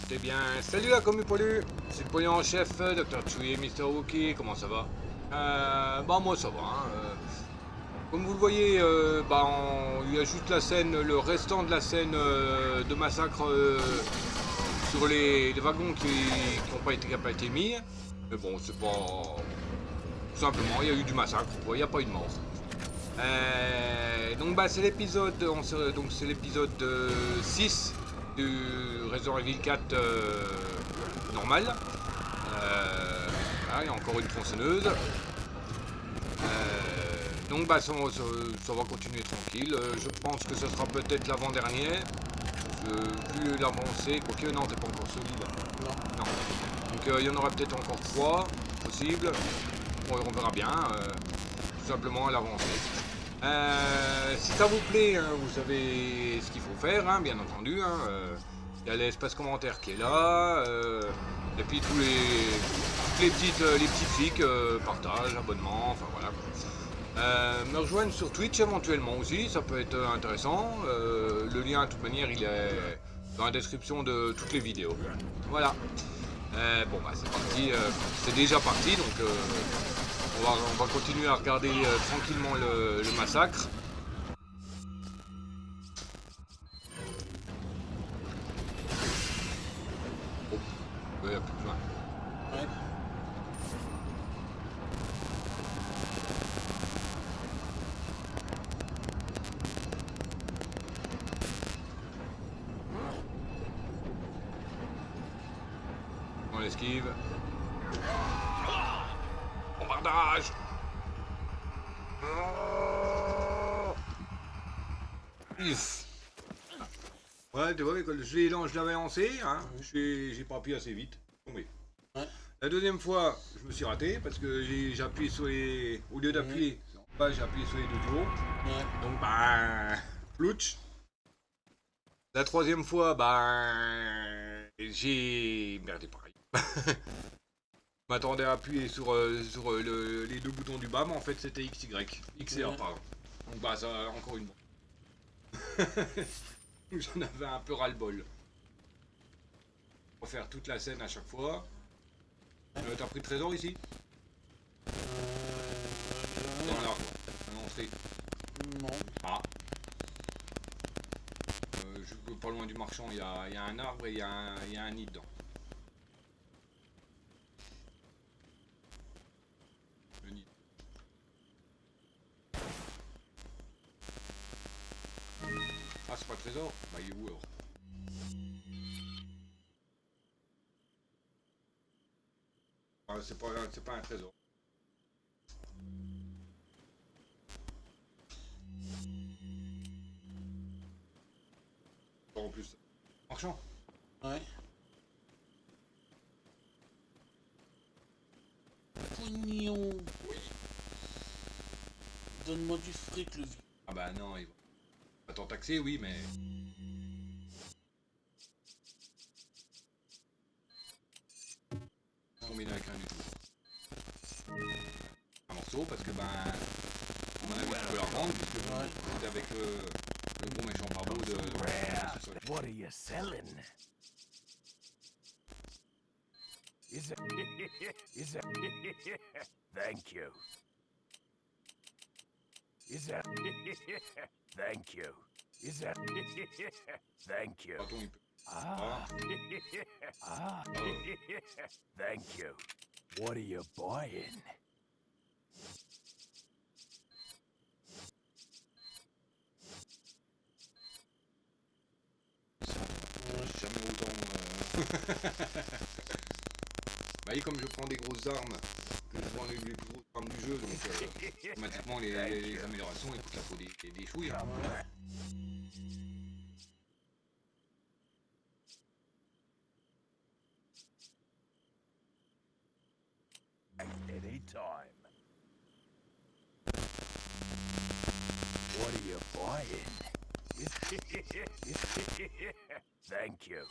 Eh bien, salut la commu poilu, c'est le pollu en chef, Dr. Chewie et Mr. Wookie, comment ça va? Bah moi ça va, hein, comme vous le voyez, il y a juste la scène, le restant de la scène de massacre sur les wagons qui n'ont pas été mis. Mais bon, c'est pas... Tout simplement, il y a eu du massacre, quoi, il n'y a pas eu de mort. Donc bah c'est l'épisode c'est l'épisode 6 du Resident Evil 4 normal. Voilà, il y a encore une tronçonneuse. Donc bah ça va continuer tranquille. Je pense que ce sera peut-être l'avant-dernier. Vu l'avancée, quoique non, t'es pas encore solide. Non. Donc il y en aura peut-être encore 3 possibles. On verra bien. Tout simplement à l'avancée. Si ça vous plaît, hein, vous savez ce qu'il faut faire, hein, bien entendu. Hein, il y a l'espace commentaire qui est là. Et puis toutes les petites fiques, partage, abonnement, enfin voilà. Me rejoindre sur Twitch éventuellement aussi, ça peut être intéressant. Le lien, de toute manière, il est dans la description de toutes les vidéos. Voilà. Bon, bah c'est parti. C'est déjà parti, donc on va continuer à regarder tranquillement le massacre. Oh, il n'y a plus besoin. Ouais. On l'esquive. Bombardage. Yes. Ouais, tu vois, quand je l'avais lancé, hein, j'ai pas appuyé assez vite. Tombé. Ouais. La deuxième fois, je me suis raté parce que j'ai appuyé sur les. Au lieu d'appuyer en bas, j'ai appuyé sur les deux du haut. Ouais. Donc, bah. Flouch. La troisième fois, j'ai merdé pareil. Je m'attendais à appuyer sur, les deux boutons du bas, mais en fait c'était XY. X et A, Ouais. pardon. Donc bah ça, encore une fois. J'en avais un peu ras-le-bol. Pour faire toute la scène à chaque fois. T'as pris le trésor ici? Dans Ouais. l'arbre. À l'entrée. Non. Ah. Pas loin du marchand, il y a un arbre et il y a un nid dedans. Le nid. Ah, c'est pas le trésor? Bah, il est où alors? Ah, c'est pas un trésor. En plus. Marchand? Ouais. Pognon. Donne-moi du fric, le vieux. Ah bah non, il va. Attends, taxé, oui, mais. Combiner avec un du tout. Un morceau, parce que à mon avis, tu peux la rendre, puisque c'était avec le gros méchant barbeau de. What are you selling? Is it? Is it? Thank you. Is that? Thank you. Is that? Thank you. Bâton, il peut. Ah. Ah. Thank you. What are you buying? Jamais autant. Bah, comme je prends des grosses armes, que je prends les plus grosses armes du jeu, donc automatiquement les améliorations ils coûtent la peau des chouilles. Hein. Anytime. What are you buying? Thank you.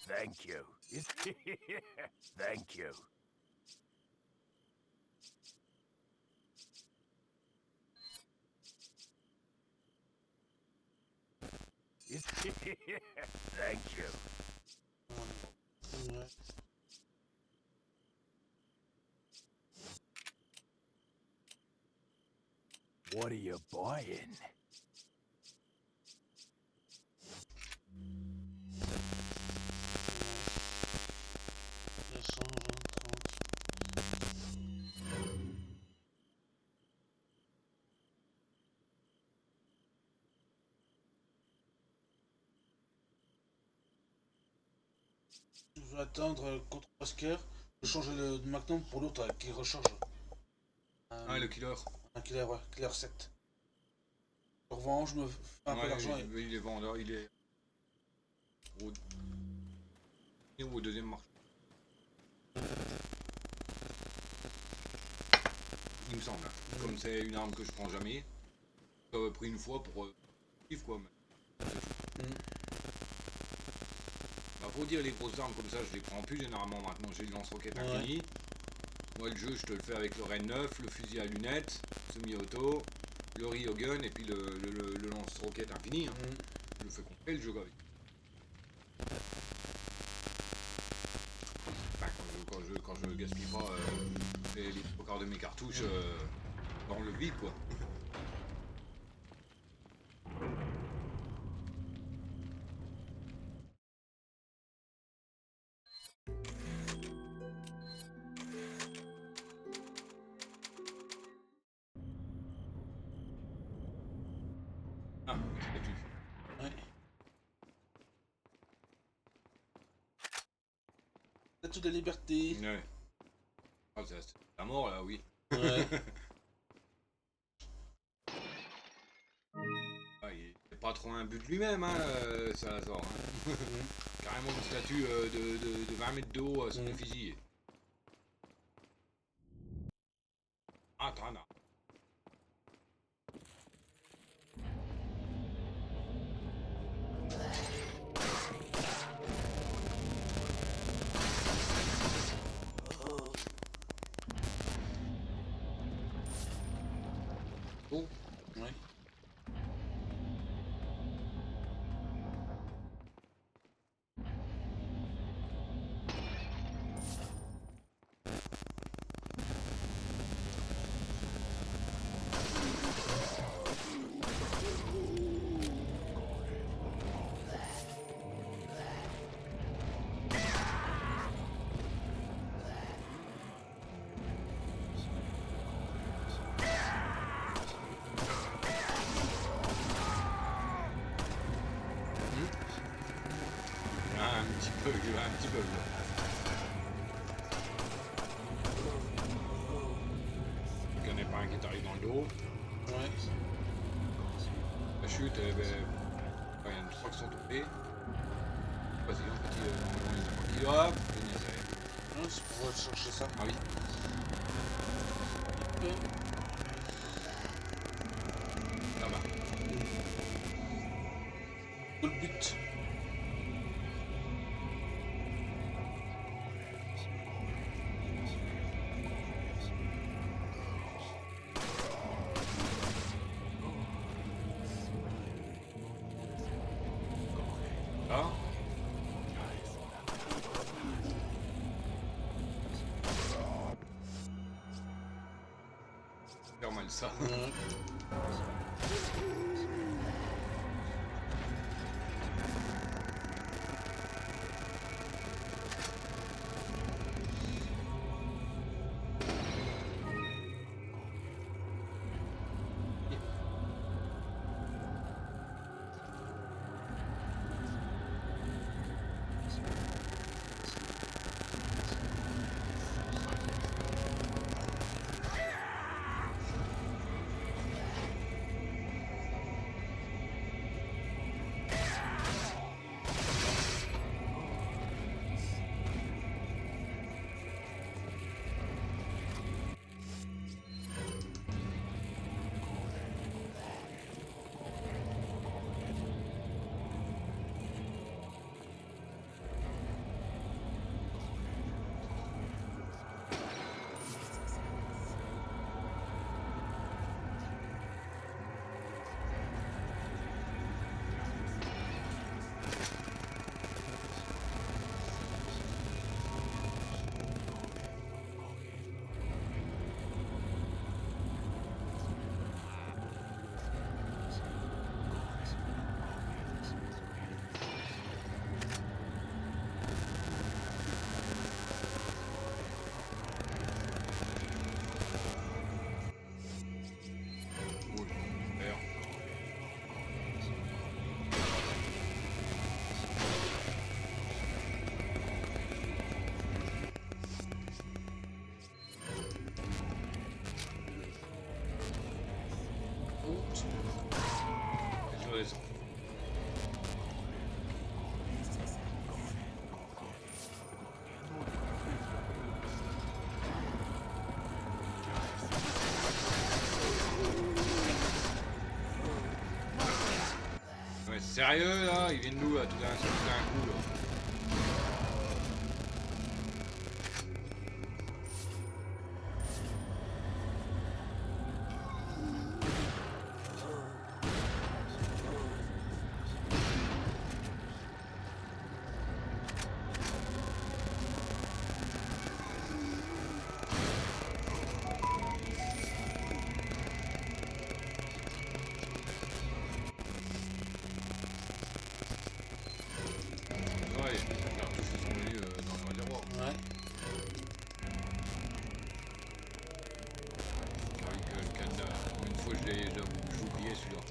Thank you. Thank you. Thank you. Ouais. What are you buying? Ouais. 220, 30. Je vais attendre contre Oscar. Je change le Magnum pour l'autre qui recharge. Ah, le killer. Un killer, ouais, killer 7. Je revends, je me fais un peu Ouais, d'argent. il est vendeur, il est au deuxième marché. Il me semble. Comme c'est une arme que je prends jamais, j'avais pris une fois pour vivre quoi. Bah, faut dire les grosses armes comme ça, je les prends plus généralement maintenant. J'ai le lance-roquette infini. Moi le jeu je te le fais avec le Ren 9, le fusil à lunettes, semi-auto, le Ryogun et puis le lance-roquette infini. Hein. Je le fais complet le jeu avec. Enfin, quand je gaspille pas les trois quarts de mes cartouches dans le vide quoi. Ah, statue. Ouais. Statue de liberté. Ouais. Ah, c'est la mort là, oui. Ouais. Ah, il est pas trop un but de lui-même, hein, ça sort. Hein. Carrément une statue de 20 mètres de haut sur le fusil. Ah, t'en as. Oh, Ouais. ah, un petit peu, un petit peu. Là. Il n'y en a pas un qui t'arrive dans le dos. Ouais. La chute, il y en a trois qui sont tombés. Vas-y, un petit, normalement, il y en a pas qui. Hop, Non, c'est pour aller chercher ça. ah oui. Ça va. Où le but? Là. Faire mal ça. Ouais. Sérieux là? Ils viennent nous là, tout d'un coup là. Ouais, les cartouches sont venues dans le réservoir. Ouais. Avec le cadenas. Une fois j'ai oublié celui-là.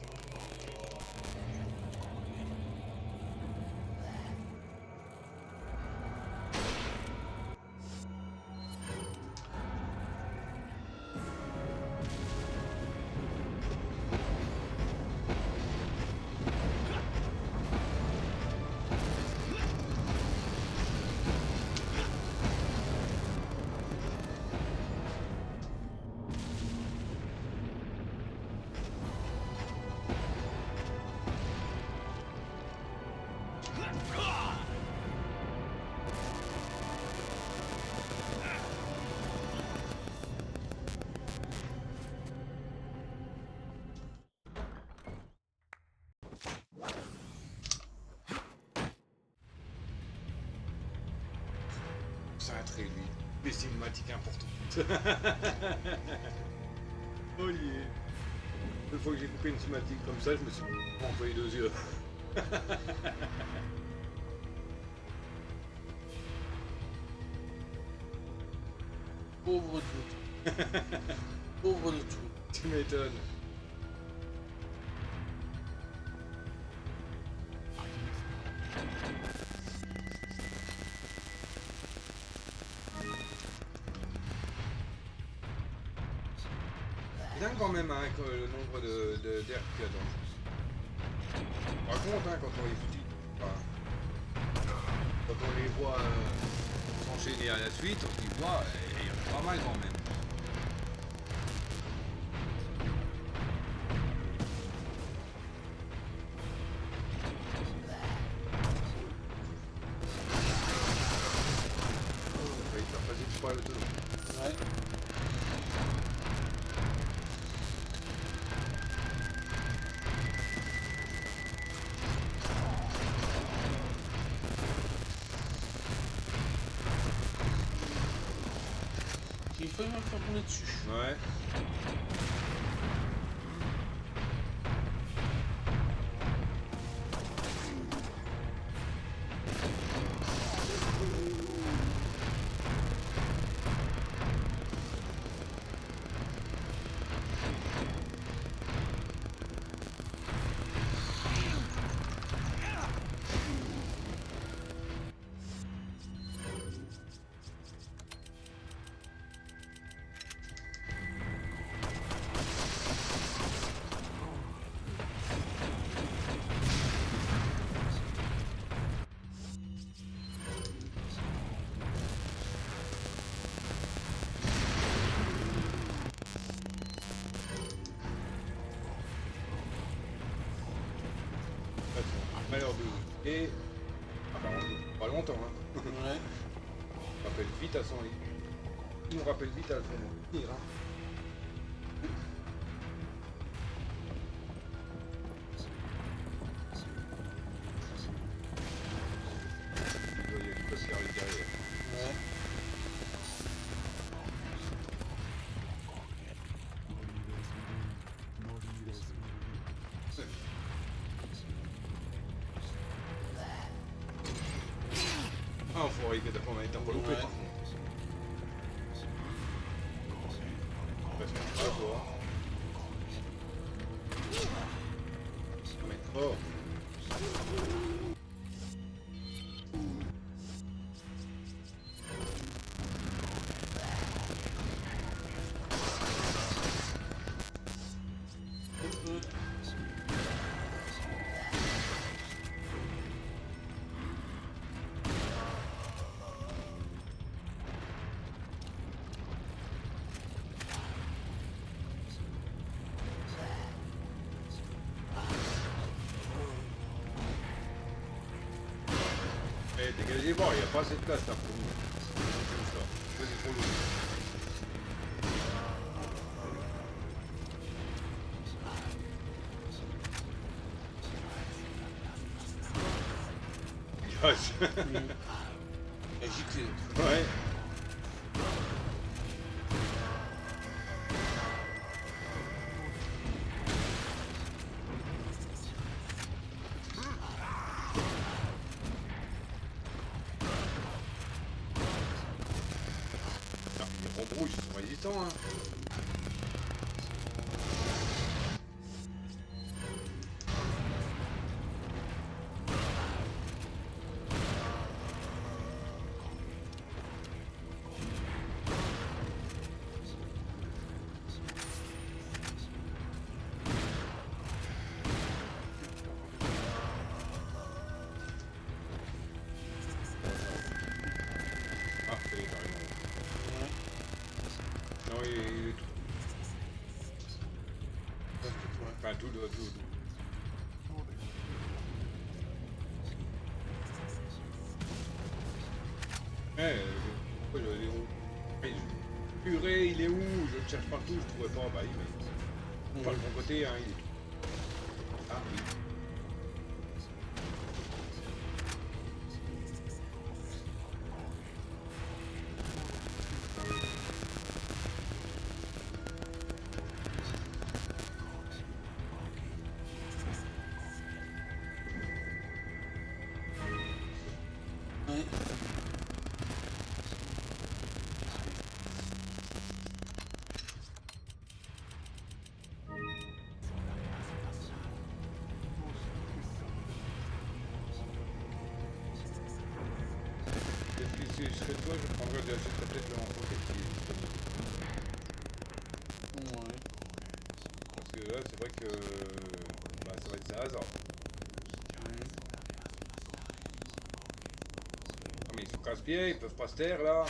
C'est un trait, lui. Des cinématiques importantes. Oh yeah. Une fois que j'ai coupé une cinématique comme ça, je me suis envoyé 2 yeux. Pauvre de tout. Pauvre de tout. Tu m'étonnes. C'est dingue quand même hein, que le nombre d'air qu'il y a dans le jeu. Par contre, hein, quand on les foutit, enfin, quand on les voit s'enchaîner à la suite, on se dit, ouais, il y en a pas mal quand même. Ça va faire passer du poil autonome. Ouais. Il faut même faire tourner dessus. Ouais. Malheur de... Et... Ah bah, on pas longtemps, hein. Ouais. On rappelle vite à son lit. Il nous rappelle vite à son lit. Hein. Il doit y aller passer derrière. Ouais. Ah, faut arriver d'abord, on a été un peu loupé Ouais. par contre. Parce que pas quoi. Mais oh. Ouais, dégagez, bon, il n'y a pas assez de place là pour nous. Ça, c'est trop lourd. Et giclé. Ouais. Ah, les ronds rouges, ils sont résistants, hein. Ah, ça y est, carrément. Ouais. Non, il est tout. Ouais. Enfin, tout. Pourquoi je les roues? Purée, il est où? Je le cherche partout, je trouvais pas. Bah oui, mais. Pas de mon côté, hein, il est. Ah oui. Ouais. Si je serais toi, je prendrais peut-être le manteau qui est disponible. Ouais. Parce que là, c'est vrai que bah, ça va être ça hasard. Ah, mais ils sont casse-pieds, ils peuvent pas se taire là.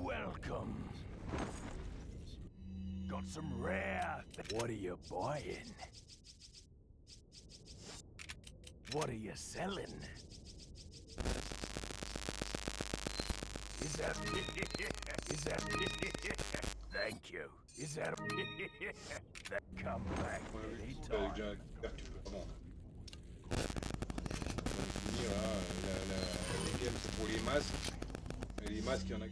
Welcome. Got some rare. What are you buying? What are you selling? Is that? Thank you. Is that? Come back On a vu avec anytime. déjà un couverture. Vraiment. On va finir là, les games c'est pour les masques. Et les masques, il y en a.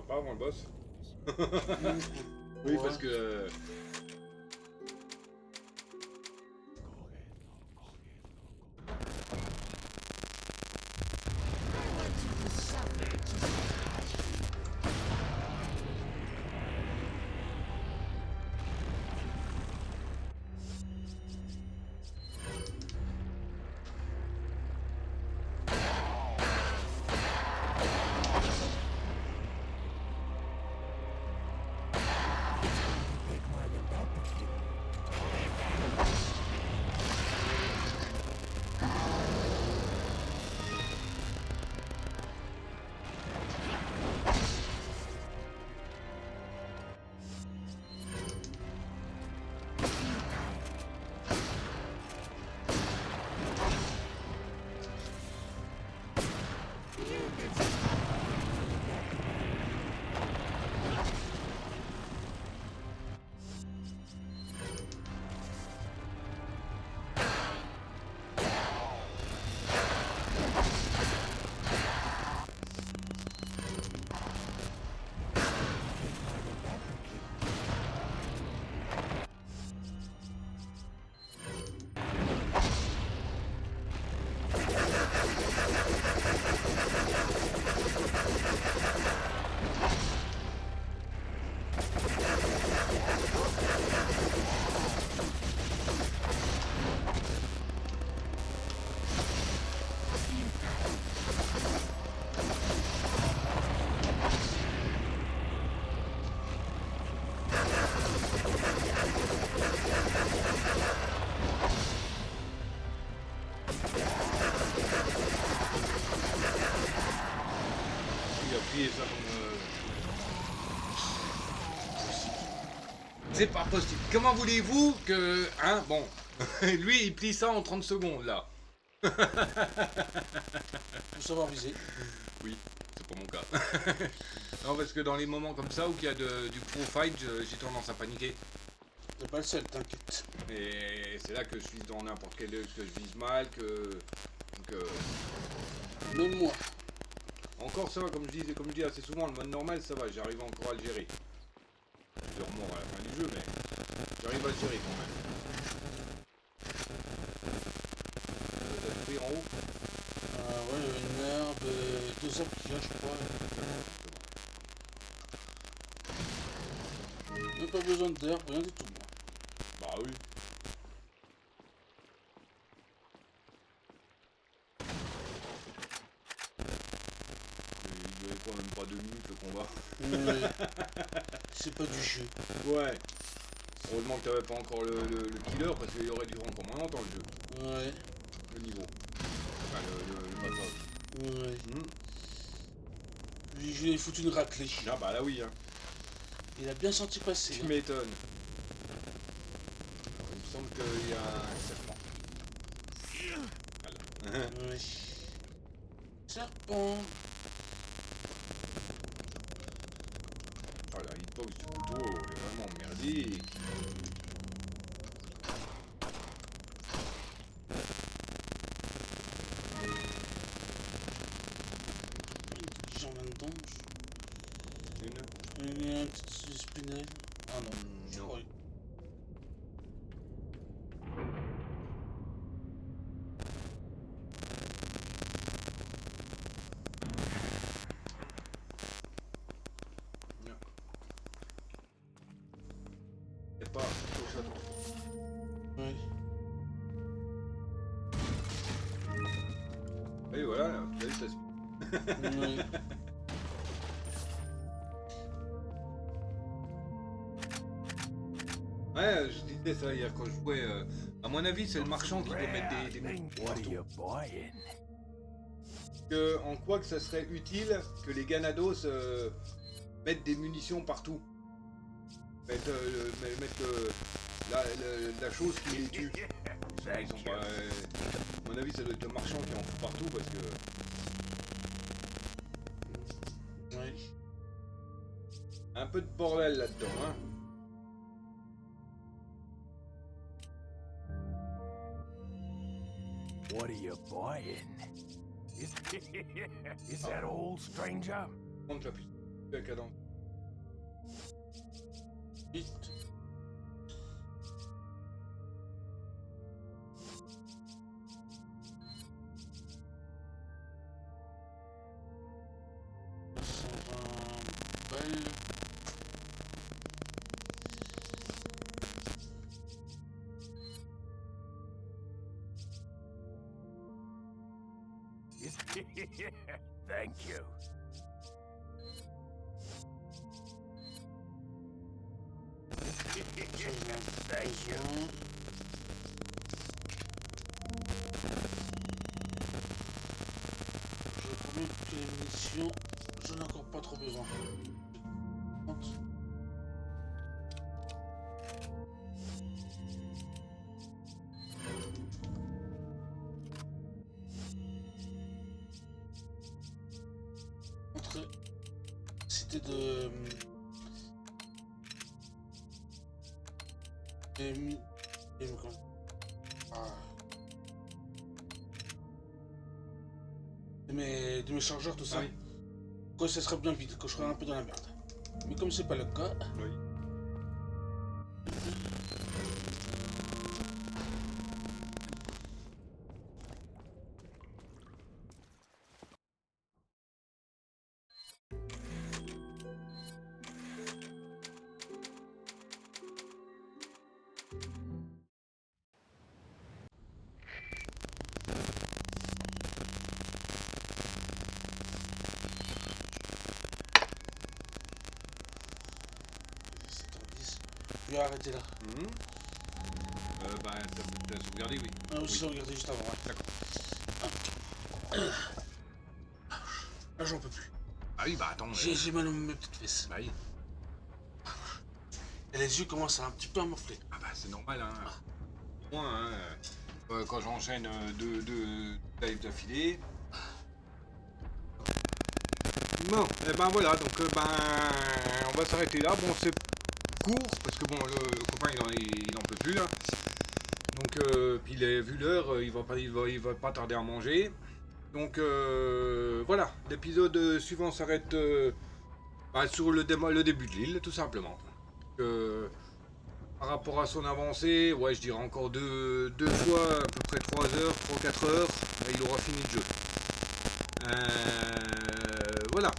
Pas avant le boss. Oui, parce que. plier ça comme... C'est pas possible. Comment voulez-vous que... Hein, bon. Lui, il plie ça en 30 secondes, là. Faut savoir viser. Oui, c'est pas mon cas. Non, parce que dans les moments comme ça où il y a du pro fight, j'ai tendance à paniquer. T'es pas le seul, t'inquiète. Et c'est là que je vise dans n'importe quel œil, que je vise mal, que... Donc, Même moi. encore ça, comme je dis assez souvent, le mode normal, ça va, j'arrive encore à le gérer. Je dors mort à la fin du jeu, mais j'arrive à le gérer quand même. T'as détruit en haut? Ouais, il y a une herbe, deux arbres qu'il y a, je crois. Même pas besoin d'herbe, rien du tout, moi. Bah oui. Il durait quoi, même pas 2 minutes le combat? Ouais. C'est pas du jeu. Ouais. Heureusement que t'avais pas encore le killer parce qu'il aurait duré encore moins longtemps le jeu. Ouais. Le niveau. Enfin le passage. Ouais. Je lui ai foutu une raclée. Ah bah là oui hein. Il a bien senti passer. Tu m'étonnes. Il me semble qu'il y a un serpent. Voilà. Ouais. Serpent. Oh la hitbox du couteau est vraiment merdique. J'en ai dedans. Une. Il y a un petit spinel. Ah non, je non. crois. Non. C'est pas au château. Ouais. Et voilà, là, vous avez ça se... Ouais. Ouais, je disais ça hier quand je jouais. À mon avis, c'est le marchand qui doit mettre des Thing, mouches what are partout. you buying? En quoi que ça serait utile que les Ganados mettent des munitions partout. Mettre la chose qui les tue. Ils sont pas, à mon avis, ça doit être le marchand qui en fout partout parce que. Ouais. Un peu de bordel là-dedans, hein. What are you buying? Is that all, stranger? Prendre la puce de la cadence. Vite. Balles. Thank you. Thank you. Je vais prendre que les munitions, j'en ai encore pas trop besoin. 30. Entre cité de ah. De mes chargeurs, tout ça. Ah oui. Quoi, ça serait bien vite, que je serais un peu dans la merde. Mais comme c'est pas le cas, Oui. je vais arrêter là. Bah, t'as sauvegardé, oui. Ah oui, Oui. ça, regardez juste avant. Ouais. D'accord. Là, j'en peux plus. Ah oui, bah attends. J'ai mal aux mes petites fesses. Bah oui. Et les yeux commencent un petit peu à m'enfler. Ah bah c'est normal, hein. Moi, hein, quand j'enchaîne deux lives d'affilée. Bon, et ben voilà, donc on va s'arrêter là. Bon, c'est court, parce que bon, le copain il en peut plus là. Donc, puis il a vu l'heure, il va pas tarder à manger. Donc voilà, l'épisode suivant s'arrête sur le début de l'île, tout simplement. Par rapport à son avancée, ouais, je dirais encore deux fois, à peu près 3 heures, 3-4 heures, il aura fini le jeu. Voilà.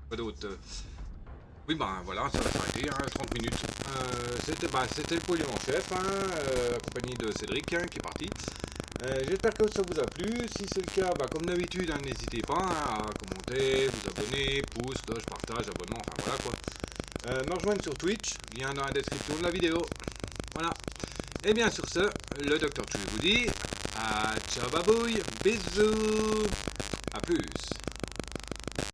Quoi d'autre? Oui, ben voilà, ça va s'arrêter, hein, 30 minutes. C'était le polluant chef, hein, accompagné de Cédric, hein, qui est parti. J'espère que ça vous a plu. Si c'est le cas, comme d'habitude, hein, n'hésitez pas hein, à commenter, vous abonner, pouce, cloche, partage, abonnement, enfin voilà quoi. Me rejoindre sur Twitch, lien dans la description de la vidéo. Voilà. Et bien sur ce, le Dr. Chu vous dit ciao babouille, bisous, à plus.